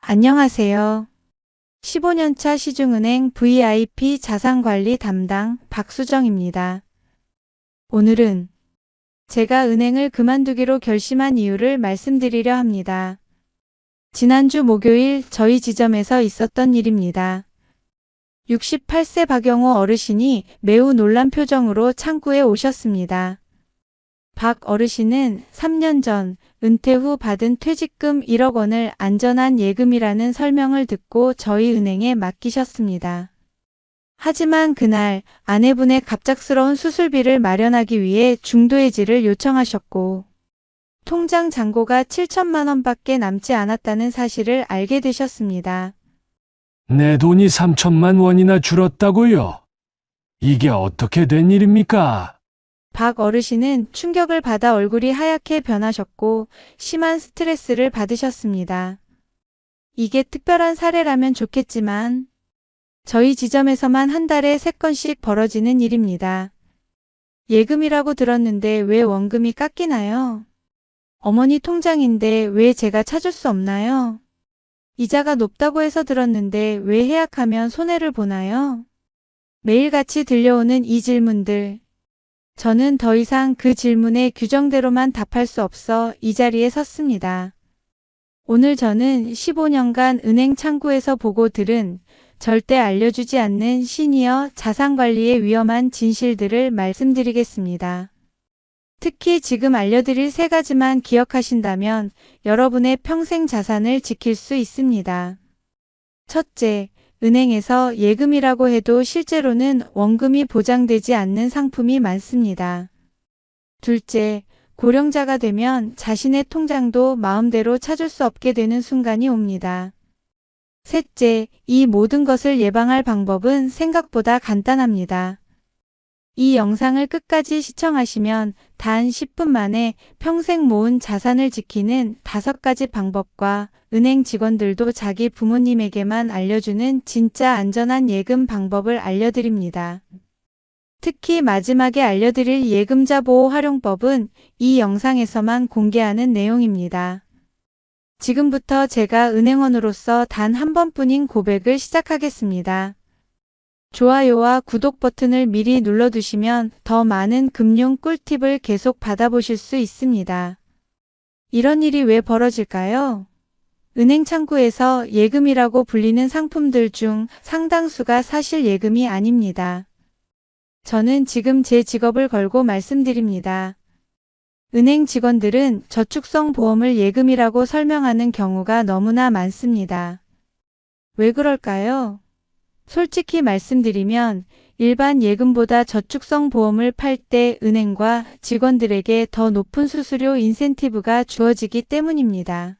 안녕하세요. 15년차 시중은행 VIP 자산관리 담당 박수정입니다. 오늘은 제가 은행을 그만두기로 결심한 이유를 말씀드리려 합니다. 지난주 목요일 저희 지점에서 있었던 일입니다. 68세 박영호 어르신이 매우 놀란 표정으로 창구에 오셨습니다. 박 어르신은 3년 전 은퇴 후 받은 퇴직금 1억 원을 안전한 예금이라는 설명을 듣고 저희 은행에 맡기셨습니다. 하지만 그날 아내분의 갑작스러운 수술비를 마련하기 위해 중도해지를 요청하셨고 통장 잔고가 7천만 원밖에 남지 않았다는 사실을 알게 되셨습니다. 내 돈이 3천만 원이나 줄었다고요? 이게 어떻게 된 일입니까? 박 어르신은 충격을 받아 얼굴이 하얗게 변하셨고 심한 스트레스를 받으셨습니다. 이게 특별한 사례라면 좋겠지만 저희 지점에서만 한 달에 3건씩 벌어지는 일입니다. 예금이라고 들었는데 왜 원금이 깎이나요? 어머니 통장인데 왜 제가 찾을 수 없나요? 이자가 높다고 해서 들었는데 왜 해약하면 손해를 보나요? 매일같이 들려오는 이 질문들. 저는 더 이상 그 질문에 규정대로만 답할 수 없어 이 자리에 섰습니다. 오늘 저는 15년간 은행 창구에서 보고 들은 절대 알려주지 않는 시니어 자산관리의 위험한 진실들을 말씀드리겠습니다. 특히 지금 알려드릴 3가지만 기억하신다면 여러분의 평생 자산을 지킬 수 있습니다. 첫째, 은행에서 예금이라고 해도 실제로는 원금이 보장되지 않는 상품이 많습니다. 둘째, 고령자가 되면 자신의 통장도 마음대로 찾을 수 없게 되는 순간이 옵니다. 셋째, 이 모든 것을 예방할 방법은 생각보다 간단합니다. 이 영상을 끝까지 시청하시면 단 10분 만에 평생 모은 자산을 지키는 5가지 방법과 은행 직원들도 자기 부모님에게만 알려주는 진짜 안전한 예금 방법을 알려드립니다. 특히 마지막에 알려드릴 예금자 보호 활용법은 이 영상에서만 공개하는 내용입니다. 지금부터 제가 은행원으로서 단 한 번뿐인 고백을 시작하겠습니다. 좋아요와 구독 버튼을 미리 눌러두시면 더 많은 금융 꿀팁을 계속 받아보실 수 있습니다. 이런 일이 왜 벌어질까요? 은행 창구에서 예금이라고 불리는 상품들 중 상당수가 사실 예금이 아닙니다. 저는 지금 제 직업을 걸고 말씀드립니다. 은행 직원들은 저축성 보험을 예금이라고 설명하는 경우가 너무나 많습니다. 왜 그럴까요? 솔직히 말씀드리면 일반 예금보다 저축성 보험을 팔 때 은행과 직원들에게 더 높은 수수료 인센티브가 주어지기 때문입니다.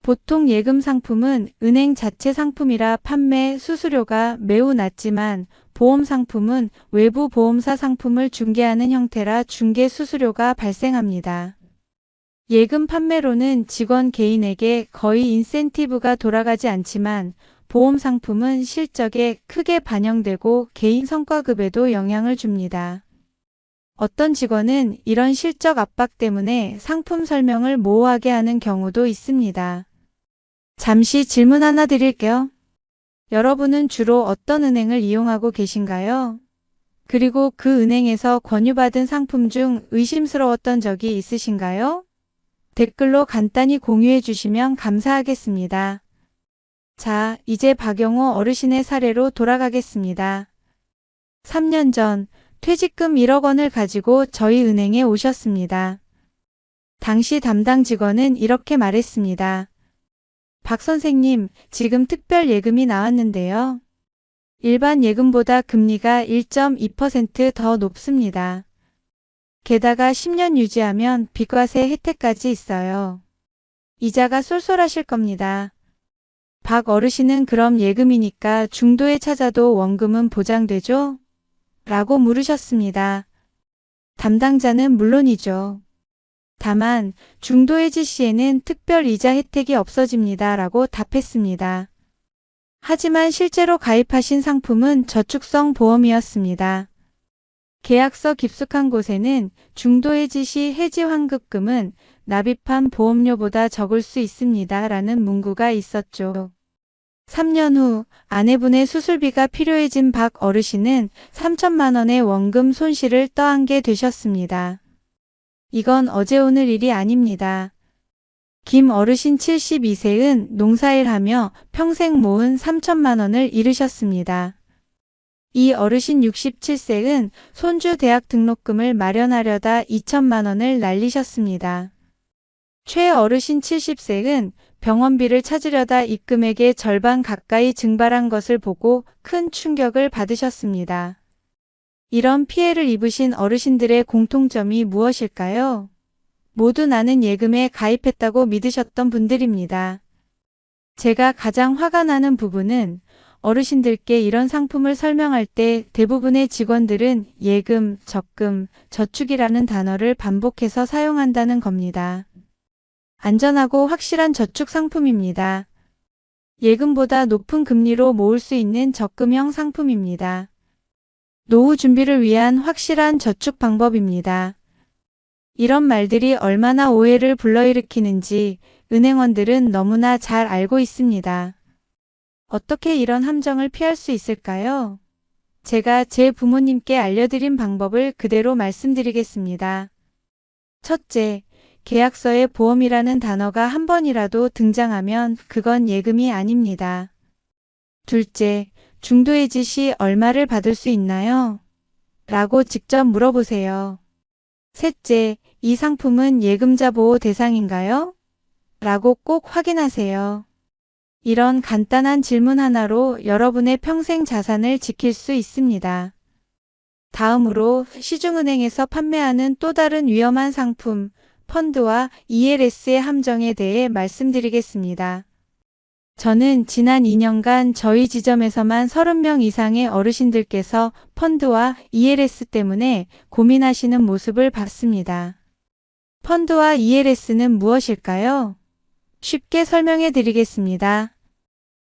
보통 예금 상품은 은행 자체 상품이라 판매 수수료가 매우 낮지만 보험 상품은 외부 보험사 상품을 중개하는 형태라 중개 수수료가 발생합니다. 예금 판매로는 직원 개인에게 거의 인센티브가 돌아가지 않지만 보험 상품은 실적에 크게 반영되고 개인 성과급에도 영향을 줍니다. 어떤 직원은 이런 실적 압박 때문에 상품 설명을 모호하게 하는 경우도 있습니다. 잠시 질문 하나 드릴게요. 여러분은 주로 어떤 은행을 이용하고 계신가요? 그리고 그 은행에서 권유받은 상품 중 의심스러웠던 적이 있으신가요? 댓글로 간단히 공유해 주시면 감사하겠습니다. 자, 이제 박영호 어르신의 사례로 돌아가겠습니다. 3년 전 퇴직금 1억 원을 가지고 저희 은행에 오셨습니다. 당시 담당 직원은 이렇게 말했습니다. 박 선생님, 지금 특별 예금이 나왔는데요. 일반 예금보다 금리가 1.2% 더 높습니다. 게다가 10년 유지하면 비과세 혜택까지 있어요. 이자가 쏠쏠하실 겁니다. 박 어르신은 그럼 예금이니까 중도에 찾아도 원금은 보장되죠? 라고 물으셨습니다. 담당자는 물론이죠. 다만 중도해지 시에는 특별 이자 혜택이 없어집니다. 라고 답했습니다. 하지만 실제로 가입하신 상품은 저축성 보험이었습니다. 계약서 깊숙한 곳에는 중도해지 시 해지 환급금은 납입한 보험료보다 적을 수 있습니다. 라는 문구가 있었죠. 3년 후 아내분의 수술비가 필요해진 박 어르신은 3천만 원의 원금 손실을 떠안게 되셨습니다. 이건 어제 오늘 일이 아닙니다. 김 어르신 72세은 농사일하며 평생 모은 3천만 원을 잃으셨습니다. 이 어르신 67세은 손주 대학 등록금을 마련하려다 2천만 원을 날리셨습니다. 최 어르신 70세은 병원비를 찾으려다 입금액의 절반 가까이 증발한 것을 보고 큰 충격을 받으셨습니다. 이런 피해를 입으신 어르신들의 공통점이 무엇일까요? 모두 나는 예금에 가입했다고 믿으셨던 분들입니다. 제가 가장 화가 나는 부분은 어르신들께 이런 상품을 설명할 때 대부분의 직원들은 예금, 적금, 저축이라는 단어를 반복해서 사용한다는 겁니다. 안전하고 확실한 저축 상품입니다. 예금보다 높은 금리로 모을 수 있는 적금형 상품입니다. 노후 준비를 위한 확실한 저축 방법입니다. 이런 말들이 얼마나 오해를 불러일으키는지 은행원들은 너무나 잘 알고 있습니다. 어떻게 이런 함정을 피할 수 있을까요? 제가 제 부모님께 알려드린 방법을 그대로 말씀드리겠습니다. 첫째, 계약서에 보험이라는 단어가 한 번이라도 등장하면 그건 예금이 아닙니다. 둘째, 중도해지 시 얼마를 받을 수 있나요? 라고 직접 물어보세요. 셋째, 이 상품은 예금자 보호 대상인가요? 라고 꼭 확인하세요. 이런 간단한 질문 하나로 여러분의 평생 자산을 지킬 수 있습니다. 다음으로 시중은행에서 판매하는 또 다른 위험한 상품, 펀드와 ELS의 함정에 대해 말씀드리겠습니다. 저는 지난 2년간 저희 지점에서만 30명 이상의 어르신들께서 펀드와 ELS 때문에 고민하시는 모습을 봤습니다. 펀드와 ELS는 무엇일까요? 쉽게 설명해 드리겠습니다.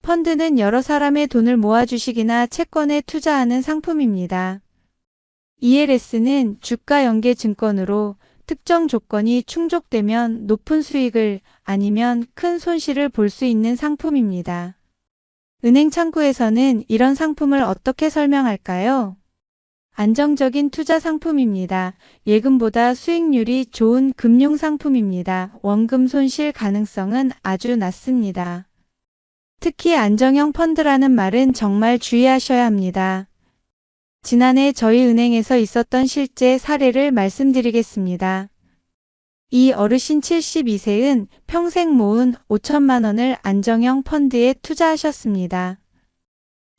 펀드는 여러 사람의 돈을 모아 주식이나 채권에 투자하는 상품입니다. ELS는 주가 연계 증권으로 특정 조건이 충족되면 높은 수익을 아니면 큰 손실을 볼 수 있는 상품입니다. 은행 창구에서는 이런 상품을 어떻게 설명할까요? 안정적인 투자 상품입니다. 예금보다 수익률이 좋은 금융 상품입니다. 원금 손실 가능성은 아주 낮습니다. 특히 안정형 펀드라는 말은 정말 주의하셔야 합니다. 지난해 저희 은행에서 있었던 실제 사례를 말씀드리겠습니다. 이 어르신 72세은 평생 모은 5천만 원을 안정형 펀드에 투자하셨습니다.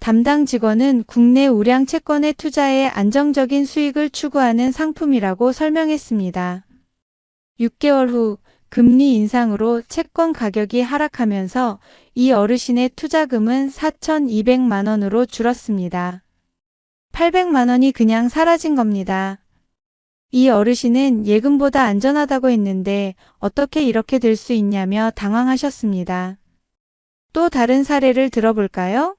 담당 직원은 국내 우량 채권에 투자해 안정적인 수익을 추구하는 상품이라고 설명했습니다. 6개월 후 금리 인상으로 채권 가격이 하락하면서 이 어르신의 투자금은 4,200만 원으로 줄었습니다. 800만 원이 그냥 사라진 겁니다. 이 어르신은 예금보다 안전하다고 했는데 어떻게 이렇게 될 수 있냐며 당황하셨습니다. 또 다른 사례를 들어볼까요?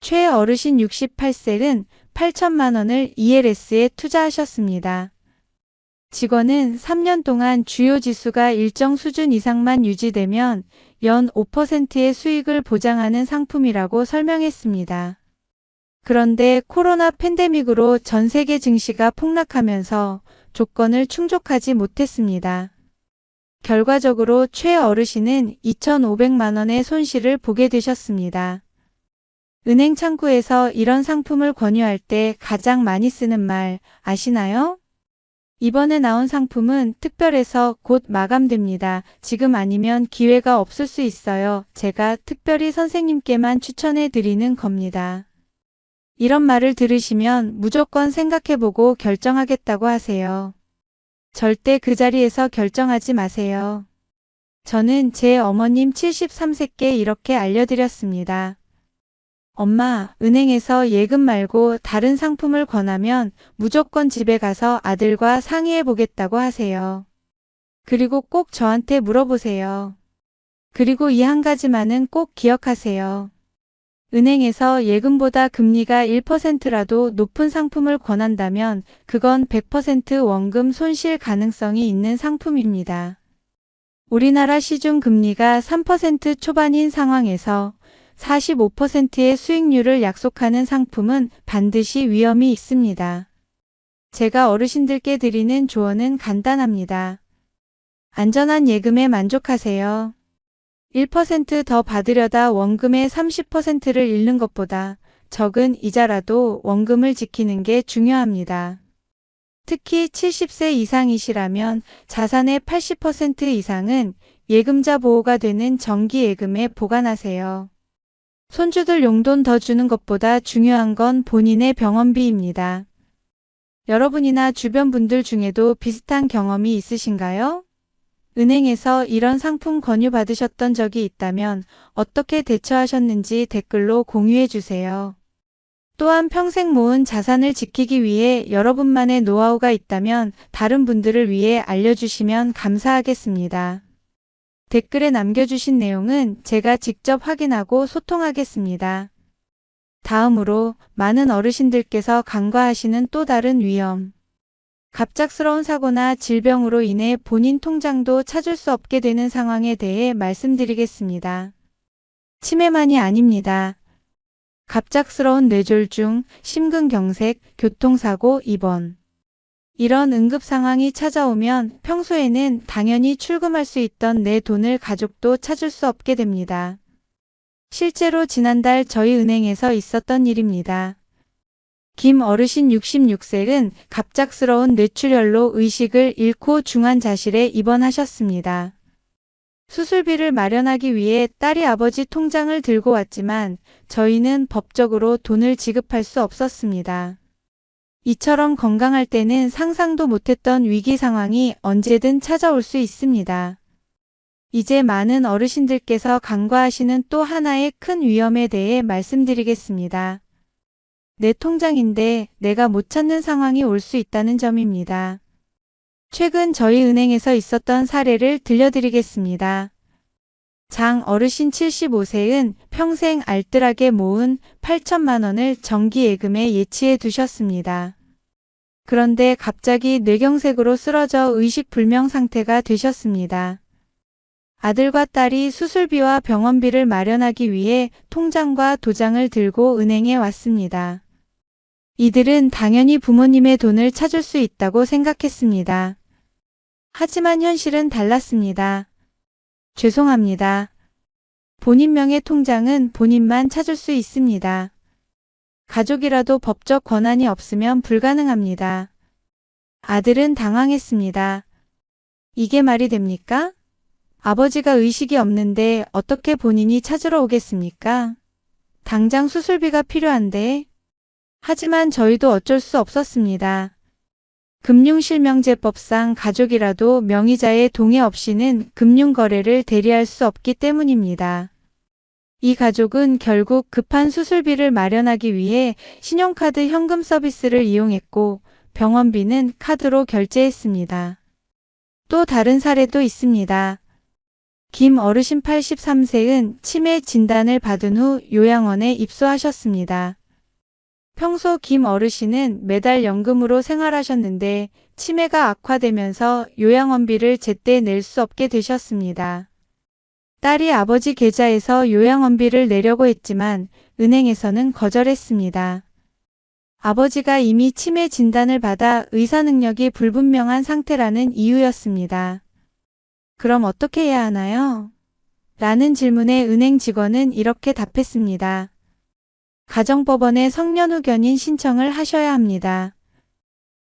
최 어르신 68세는 8천만 원을 ELS에 투자하셨습니다. 직원은 3년 동안 주요 지수가 일정 수준 이상만 유지되면 연 5%의 수익을 보장하는 상품이라고 설명했습니다. 그런데 코로나 팬데믹으로 전 세계 증시가 폭락하면서 조건을 충족하지 못했습니다. 결과적으로 최 어르신은 2,500만 원의 손실을 보게 되셨습니다. 은행 창구에서 이런 상품을 권유할 때 가장 많이 쓰는 말 아시나요? 이번에 나온 상품은 특별해서 곧 마감됩니다. 지금 아니면 기회가 없을 수 있어요. 제가 특별히 선생님께만 추천해 드리는 겁니다. 이런 말을 들으시면 무조건 생각해보고 결정하겠다고 하세요. 절대 그 자리에서 결정하지 마세요. 저는 제 어머님 73세께 이렇게 알려드렸습니다. 엄마, 은행에서 예금 말고 다른 상품을 권하면 무조건 집에 가서 아들과 상의해 보겠다고 하세요. 그리고 꼭 저한테 물어보세요. 그리고 이 한 가지만은 꼭 기억하세요. 은행에서 예금보다 금리가 1%라도 높은 상품을 권한다면 그건 100% 원금 손실 가능성이 있는 상품입니다. 우리나라 시중 금리가 3% 초반인 상황에서 45%의 수익률을 약속하는 상품은 반드시 위험이 있습니다. 제가 어르신들께 드리는 조언은 간단합니다. 안전한 예금에 만족하세요. 1%더 받으려다 원금의 30%를 잃는 것보다 적은 이자라도 원금을 지키는 게 중요합니다. 특히 70세 이상이시라면 자산의 80% 이상은 예금자 보호가 되는 정기예금에 보관하세요. 손주들 용돈 더 주는 것보다 중요한 건 본인의 병원비입니다. 여러분이나 주변 분들 중에도 비슷한 경험이 있으신가요? 은행에서 이런 상품 권유 받으셨던 적이 있다면 어떻게 대처하셨는지 댓글로 공유해 주세요. 또한 평생 모은 자산을 지키기 위해 여러분만의 노하우가 있다면 다른 분들을 위해 알려주시면 감사하겠습니다. 댓글에 남겨주신 내용은 제가 직접 확인하고 소통하겠습니다. 다음으로 많은 어르신들께서 간과하시는 또 다른 위험. 갑작스러운 사고나 질병으로 인해 본인 통장도 찾을 수 없게 되는 상황에 대해 말씀드리겠습니다. 치매만이 아닙니다. 갑작스러운 뇌졸중, 심근경색, 교통사고, 입원. 이런 응급 상황이 찾아오면 평소에는 당연히 출금할 수 있던 내 돈을 가족도 찾을 수 없게 됩니다. 실제로 지난달 저희 은행에서 있었던 일입니다. 김 어르신 66세는 갑작스러운 뇌출혈로 의식을 잃고 중환자실에 입원하셨습니다. 수술비를 마련하기 위해 딸이 아버지 통장을 들고 왔지만 저희는 법적으로 돈을 지급할 수 없었습니다. 이처럼 건강할 때는 상상도 못했던 위기 상황이 언제든 찾아올 수 있습니다. 이제 많은 어르신들께서 간과하시는 또 하나의 큰 위험에 대해 말씀드리겠습니다. 내 통장인데 내가 못 찾는 상황이 올 수 있다는 점입니다. 최근 저희 은행에서 있었던 사례를 들려드리겠습니다. 장 어르신 75세은 평생 알뜰하게 모은 8천만 원을 정기예금에 예치해 두셨습니다. 그런데 갑자기 뇌경색으로 쓰러져 의식불명 상태가 되셨습니다. 아들과 딸이 수술비와 병원비를 마련하기 위해 통장과 도장을 들고 은행에 왔습니다. 이들은 당연히 부모님의 돈을 찾을 수 있다고 생각했습니다. 하지만 현실은 달랐습니다. 죄송합니다. 본인 명의 통장은 본인만 찾을 수 있습니다. 가족이라도 법적 권한이 없으면 불가능합니다. 아들은 당황했습니다. 이게 말이 됩니까? 아버지가 의식이 없는데 어떻게 본인이 찾으러 오겠습니까? 당장 수술비가 필요한데. 하지만 저희도 어쩔 수 없었습니다. 금융실명제법상 가족이라도 명의자의 동의 없이는 금융거래를 대리할 수 없기 때문입니다. 이 가족은 결국 급한 수술비를 마련하기 위해 신용카드 현금 서비스를 이용했고 병원비는 카드로 결제했습니다. 또 다른 사례도 있습니다. 김 어르신 83세은 치매 진단을 받은 후 요양원에 입소하셨습니다. 평소 김 어르신은 매달 연금으로 생활하셨는데 치매가 악화되면서 요양원비를 제때 낼 수 없게 되셨습니다. 딸이 아버지 계좌에서 요양원비를 내려고 했지만 은행에서는 거절했습니다. 아버지가 이미 치매 진단을 받아 의사 능력이 불분명한 상태라는 이유였습니다. 그럼 어떻게 해야 하나요? 라는 질문에 은행 직원은 이렇게 답했습니다. 가정법원에 성년후 견인 신청을 하셔야 합니다.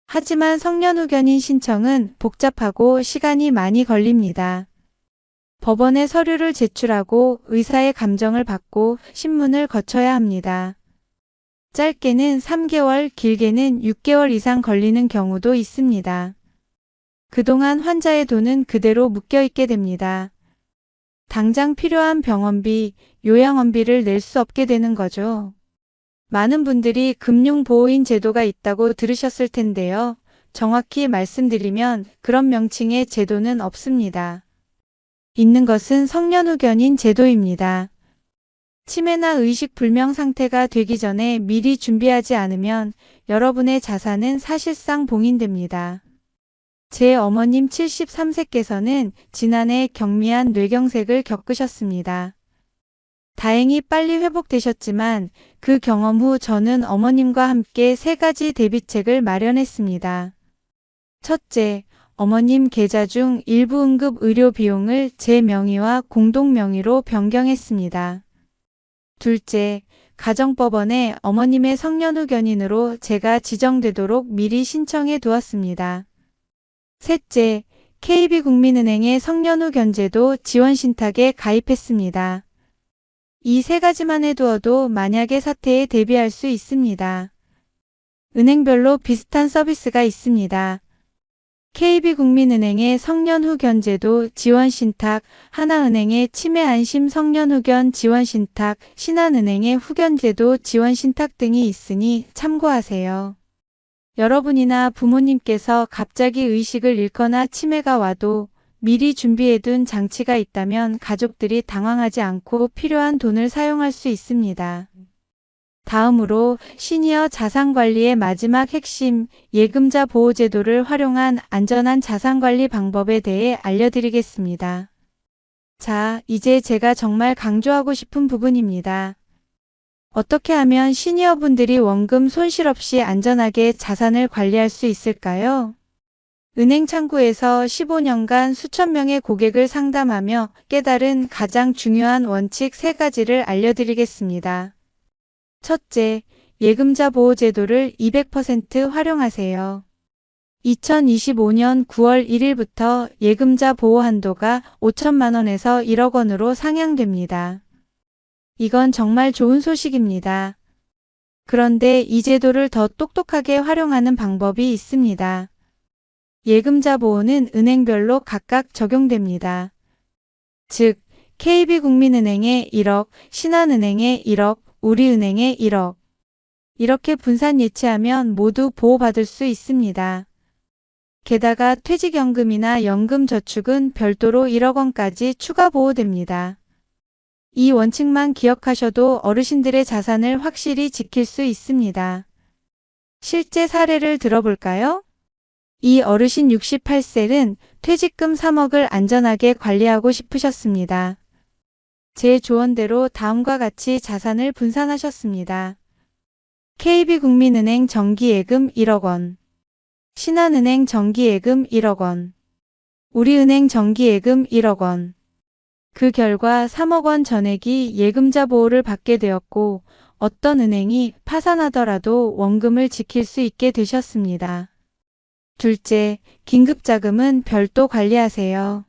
하지만 성년후 견인 신청은 복잡하고 시간이 많이 걸립니다. 법원에 서류를 제출하고 의사의 감정을 받고 신문을 거쳐야 합니다. 짧게는 3개월, 길게는 6개월 이상 걸리는 경우도 있습니다. 그동안 환자의 돈은 그대로 묶여있게 됩니다. 당장 필요한 병원비, 요양원비를 낼 수 없게 되는 거죠. 많은 분들이 금융보호인 제도가 있다고 들으셨을 텐데요. 정확히 말씀드리면 그런 명칭의 제도는 없습니다. 있는 것은 성년후 견인 제도입니다. 치매나 의식불명 상태가 되기 전에 미리 준비하지 않으면 여러분의 자산은 사실상 봉인됩니다. 제 어머님 73세께서는 지난해 경미한 뇌경색을 겪으셨습니다. 다행히 빨리 회복되셨지만 그 경험 후 저는 어머님과 함께 3가지 대비책을 마련했습니다. 첫째, 어머님 계좌 중 일부 응급 의료 비용을 제 명의와 공동 명의로 변경했습니다. 둘째, 가정법원에 어머님의 성년후 견인으로 제가 지정되도록 미리 신청해 두었습니다. 셋째, KB국민은행의 성년후 견제도 지원신탁에 가입했습니다. 이 3가지만 해두어도 만약의 사태에 대비할 수 있습니다. 은행별로 비슷한 서비스가 있습니다. KB국민은행의 성년후견제도 지원신탁, 하나은행의 치매안심 성년후견 지원신탁, 신한은행의 후견제도 지원신탁 등이 있으니 참고하세요. 여러분이나 부모님께서 갑자기 의식을 잃거나 치매가 와도 미리 준비해둔 장치가 있다면 가족들이 당황하지 않고 필요한 돈을 사용할 수 있습니다. 다음으로 시니어 자산관리의 마지막 핵심, 예금자 보호제도를 활용한 안전한 자산관리 방법에 대해 알려드리겠습니다. 자, 이제 제가 정말 강조하고 싶은 부분입니다. 어떻게 하면 시니어분들이 원금 손실 없이 안전하게 자산을 관리할 수 있을까요? 은행 창구에서 15년간 수천 명의 고객을 상담하며 깨달은 가장 중요한 원칙 3가지를 알려드리겠습니다. 첫째, 예금자 보호제도를 200% 활용하세요. 2025년 9월 1일부터 예금자 보호 한도가 5천만 원에서 1억 원으로 상향됩니다. 이건 정말 좋은 소식입니다. 그런데 이 제도를 더 똑똑하게 활용하는 방법이 있습니다. 예금자 보호는 은행별로 각각 적용됩니다. 즉, KB국민은행에 1억, 신한은행에 1억, 우리은행에 1억. 이렇게 분산 예치하면 모두 보호받을 수 있습니다. 게다가 퇴직연금이나 연금저축은 별도로 1억 원까지 추가 보호됩니다. 이 원칙만 기억하셔도 어르신들의 자산을 확실히 지킬 수 있습니다. 실제 사례를 들어볼까요? 이 어르신 68세는 퇴직금 3억을 안전하게 관리하고 싶으셨습니다. 제 조언대로 다음과 같이 자산을 분산하셨습니다. KB국민은행 정기예금 1억 원, 신한은행 정기예금 1억 원, 우리은행 정기예금 1억 원. 그 결과 3억 원 전액이 예금자 보호를 받게 되었고 어떤 은행이 파산하더라도 원금을 지킬 수 있게 되셨습니다. 둘째, 긴급자금은 별도 관리하세요.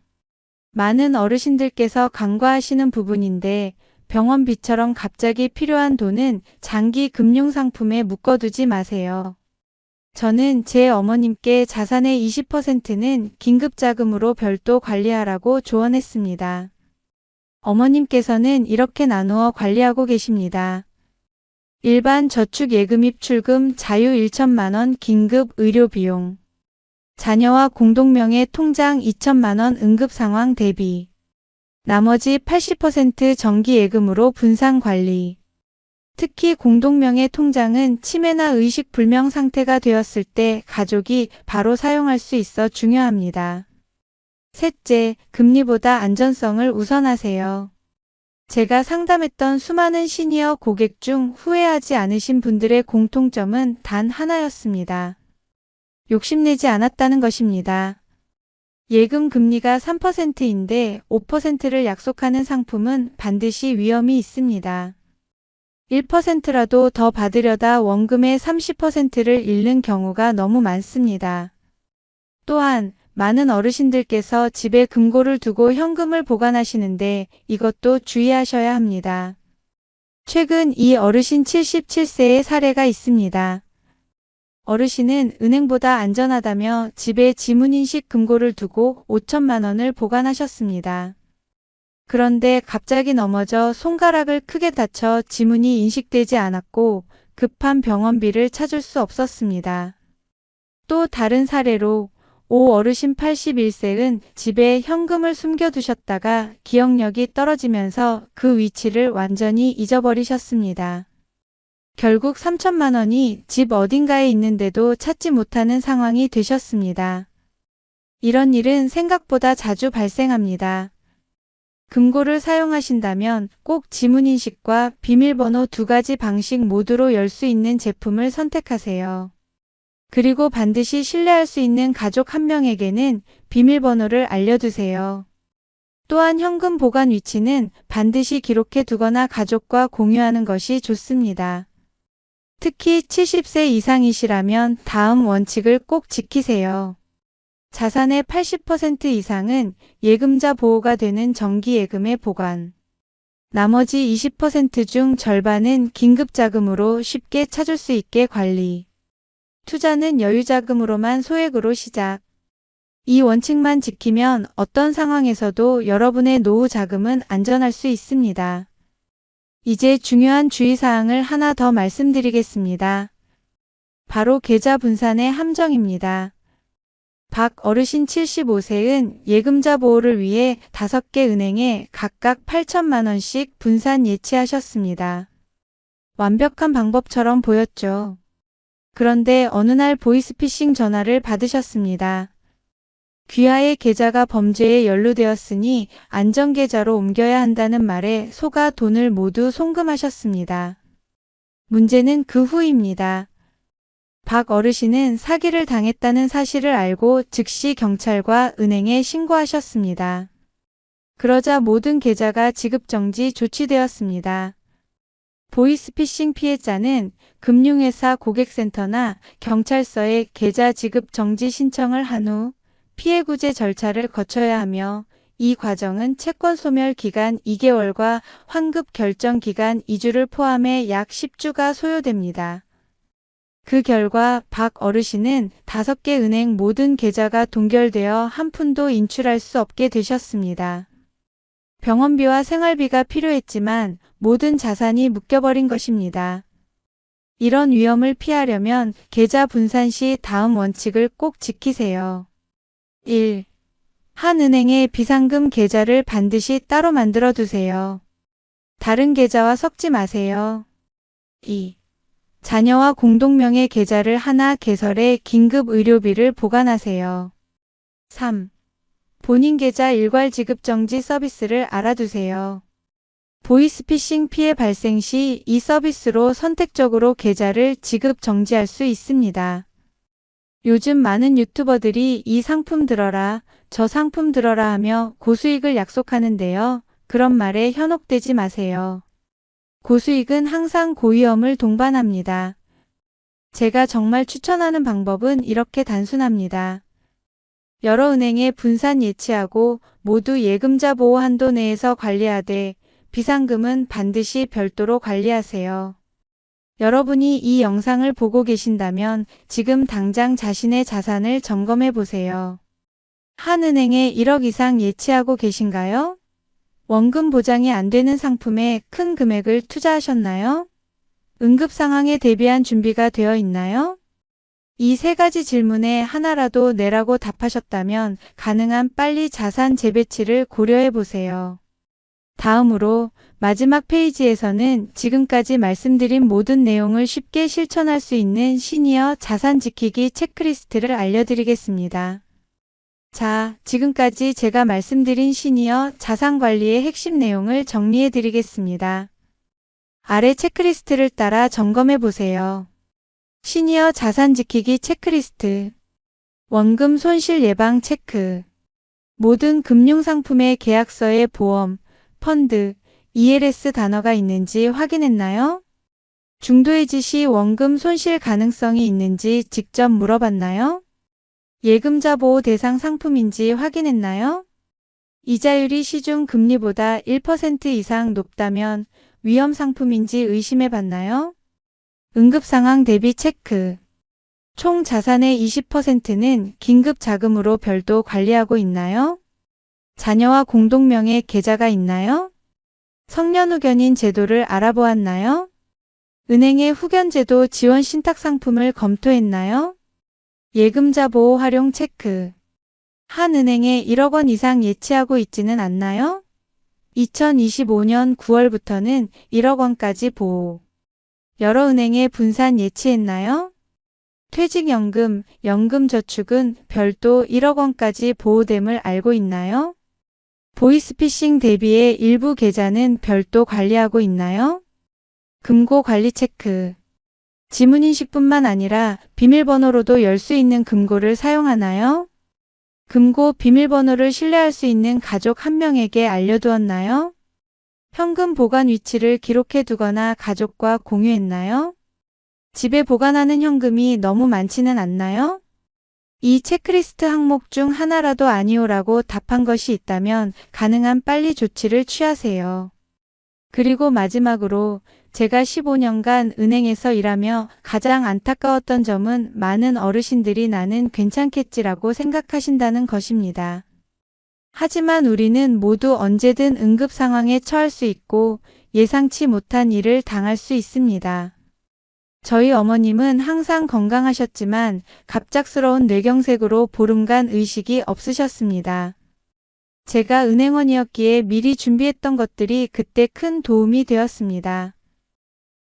많은 어르신들께서 간과하시는 부분인데 병원비처럼 갑자기 필요한 돈은 장기 금융상품에 묶어두지 마세요. 저는 제 어머님께 자산의 20%는 긴급자금으로 별도 관리하라고 조언했습니다. 어머님께서는 이렇게 나누어 관리하고 계십니다. 일반 저축 예금 입출금 자유 1천만 원 긴급 의료비용. 자녀와 공동명의 통장 2천만 원 응급상황 대비. 나머지 80% 정기예금으로 분산관리. 특히 공동명의 통장은 치매나 의식불명 상태가 되었을 때 가족이 바로 사용할 수 있어 중요합니다. 셋째, 금리보다 안전성을 우선하세요. 제가 상담했던 수많은 시니어 고객 중 후회하지 않으신 분들의 공통점은 단 하나였습니다. 욕심내지 않았다는 것입니다. 예금 금리가 3%인데 5%를 약속하는 상품은 반드시 위험이 있습니다. 1%라도 더 받으려다 원금의 30%를 잃는 경우가 너무 많습니다. 또한 많은 어르신들께서 집에 금고를 두고 현금을 보관하시는데 이것도 주의하셔야 합니다. 최근 이 어르신 77세의 사례가 있습니다. 어르신은 은행보다 안전하다며 집에 지문인식 금고를 두고 5천만 원을 보관하셨습니다. 그런데 갑자기 넘어져 손가락을 크게 다쳐 지문이 인식되지 않았고 급한 병원비를 찾을 수 없었습니다. 또 다른 사례로 오 어르신 81세는 집에 현금을 숨겨두셨다가 기억력이 떨어지면서 그 위치를 완전히 잊어버리셨습니다. 결국 3천만 원이 집 어딘가에 있는데도 찾지 못하는 상황이 되셨습니다. 이런 일은 생각보다 자주 발생합니다. 금고를 사용하신다면 꼭 지문인식과 비밀번호 두 가지 방식 모두로 열 수 있는 제품을 선택하세요. 그리고 반드시 신뢰할 수 있는 가족 한 명에게는 비밀번호를 알려두세요. 또한 현금 보관 위치는 반드시 기록해 두거나 가족과 공유하는 것이 좋습니다. 특히 70세 이상이시라면 다음 원칙을 꼭 지키세요. 자산의 80% 이상은 예금자 보호가 되는 정기예금에 보관. 나머지 20% 중 절반은 긴급자금으로 쉽게 찾을 수 있게 관리. 투자는 여유자금으로만 소액으로 시작. 이 원칙만 지키면 어떤 상황에서도 여러분의 노후 자금은 안전할 수 있습니다. 이제 중요한 주의사항을 하나 더 말씀드리겠습니다. 바로 계좌 분산의 함정입니다. 박 어르신 75세은 예금자 보호를 위해 5개 은행에 각각 8천만 원씩 분산 예치하셨습니다. 완벽한 방법처럼 보였죠. 그런데 어느 날 보이스피싱 전화를 받으셨습니다. 귀하의 계좌가 범죄에 연루되었으니 안전계좌로 옮겨야 한다는 말에 속아 돈을 모두 송금하셨습니다. 문제는 그 후입니다. 박 어르신은 사기를 당했다는 사실을 알고 즉시 경찰과 은행에 신고하셨습니다. 그러자 모든 계좌가 지급정지 조치되었습니다. 보이스피싱 피해자는 금융회사 고객센터나 경찰서에 계좌 지급 정지 신청을 한 후 피해구제 절차를 거쳐야 하며 이 과정은 채권 소멸 기간 2개월과 환급 결정 기간 2주를 포함해 약 10주가 소요됩니다. 그 결과 박 어르신은 5개 은행 모든 계좌가 동결되어 한 푼도 인출할 수 없게 되셨습니다. 병원비와 생활비가 필요했지만 모든 자산이 묶여버린 것입니다. 이런 위험을 피하려면 계좌 분산 시 다음 원칙을 꼭 지키세요. 1. 한 은행의 비상금 계좌를 반드시 따로 만들어 두세요. 다른 계좌와 섞지 마세요. 2. 자녀와 공동명의 계좌를 하나 개설해 긴급 의료비를 보관하세요. 3. 본인 계좌 일괄 지급 정지 서비스를 알아두세요. 보이스피싱 피해 발생 시 이 서비스로 선택적으로 계좌를 지급 정지할 수 있습니다. 요즘 많은 유튜버들이 이 상품 들어라, 저 상품 들어라 하며 고수익을 약속하는데요. 그런 말에 현혹되지 마세요. 고수익은 항상 고위험을 동반합니다. 제가 정말 추천하는 방법은 이렇게 단순합니다. 여러 은행에 분산 예치하고 모두 예금자 보호 한도 내에서 관리하되 비상금은 반드시 별도로 관리하세요. 여러분이 이 영상을 보고 계신다면 지금 당장 자신의 자산을 점검해 보세요. 한 은행에 1억 이상 예치하고 계신가요? 원금 보장이 안 되는 상품에 큰 금액을 투자하셨나요? 응급 상황에 대비한 준비가 되어 있나요? 이 3가지 질문에 하나라도 네라고 답하셨다면 가능한 빨리 자산 재배치를 고려해 보세요. 다음으로 마지막 페이지에서는 지금까지 말씀드린 모든 내용을 쉽게 실천할 수 있는 시니어 자산 지키기 체크리스트를 알려드리겠습니다. 자, 지금까지 제가 말씀드린 시니어 자산 관리의 핵심 내용을 정리해 드리겠습니다. 아래 체크리스트를 따라 점검해 보세요. 시니어 자산 지키기 체크리스트. 원금 손실 예방 체크. 모든 금융상품의 계약서에 보험, 펀드, ELS 단어가 있는지 확인했나요? 중도해지 시 원금 손실 가능성이 있는지 직접 물어봤나요? 예금자 보호 대상 상품인지 확인했나요? 이자율이 시중 금리보다 1% 이상 높다면 위험 상품인지 의심해 봤나요? 응급상황 대비 체크. 총 자산의 20%는 긴급 자금으로 별도 관리하고 있나요? 자녀와 공동명의 계좌가 있나요? 성년 후견인 제도를 알아보았나요? 은행의 후견제도 지원 신탁 상품을 검토했나요? 예금자 보호 활용 체크. 한 은행에 1억 원 이상 예치하고 있지는 않나요? 2025년 9월부터는 1억 원까지 보호. 여러 은행에 분산 예치했나요? 퇴직연금, 연금저축은 별도 1억 원까지 보호됨을 알고 있나요? 보이스피싱 대비해 일부 계좌는 별도 관리하고 있나요? 금고 관리 체크. 지문인식뿐만 아니라 비밀번호로도 열 수 있는 금고를 사용하나요? 금고 비밀번호를 신뢰할 수 있는 가족 한 명에게 알려두었나요? 현금 보관 위치를 기록해 두거나 가족과 공유했나요? 집에 보관하는 현금이 너무 많지는 않나요? 이 체크리스트 항목 중 하나라도 아니오라고 답한 것이 있다면 가능한 빨리 조치를 취하세요. 그리고 마지막으로 제가 15년간 은행에서 일하며 가장 안타까웠던 점은 많은 어르신들이 나는 괜찮겠지라고 생각하신다는 것입니다. 하지만 우리는 모두 언제든 응급 상황에 처할 수 있고 예상치 못한 일을 당할 수 있습니다. 저희 어머님은 항상 건강하셨지만 갑작스러운 뇌경색으로 보름간 의식이 없으셨습니다. 제가 은행원이었기에 미리 준비했던 것들이 그때 큰 도움이 되었습니다.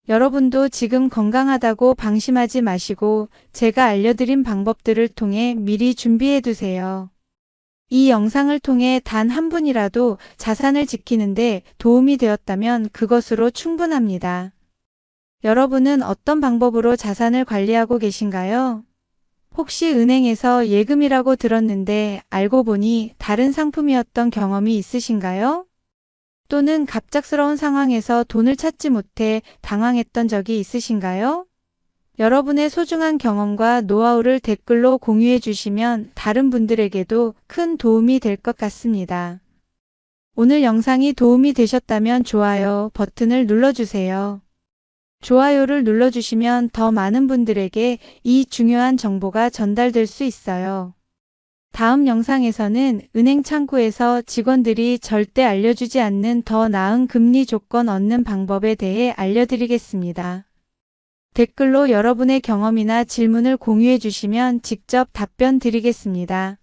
여러분도 지금 건강하다고 방심하지 마시고 제가 알려드린 방법들을 통해 미리 준비해 두세요. 이 영상을 통해 단 한 분이라도 자산을 지키는데 도움이 되었다면 그것으로 충분합니다. 여러분은 어떤 방법으로 자산을 관리하고 계신가요? 혹시 은행에서 예금이라고 들었는데 알고 보니 다른 상품이었던 경험이 있으신가요? 또는 갑작스러운 상황에서 돈을 찾지 못해 당황했던 적이 있으신가요? 여러분의 소중한 경험과 노하우를 댓글로 공유해 주시면 다른 분들에게도 큰 도움이 될 것 같습니다. 오늘 영상이 도움이 되셨다면 좋아요 버튼을 눌러주세요. 좋아요를 눌러주시면 더 많은 분들에게 이 중요한 정보가 전달될 수 있어요. 다음 영상에서는 은행 창구에서 직원들이 절대 알려주지 않는 더 나은 금리 조건 얻는 방법에 대해 알려드리겠습니다. 댓글로 여러분의 경험이나 질문을 공유해 주시면 직접 답변 드리겠습니다.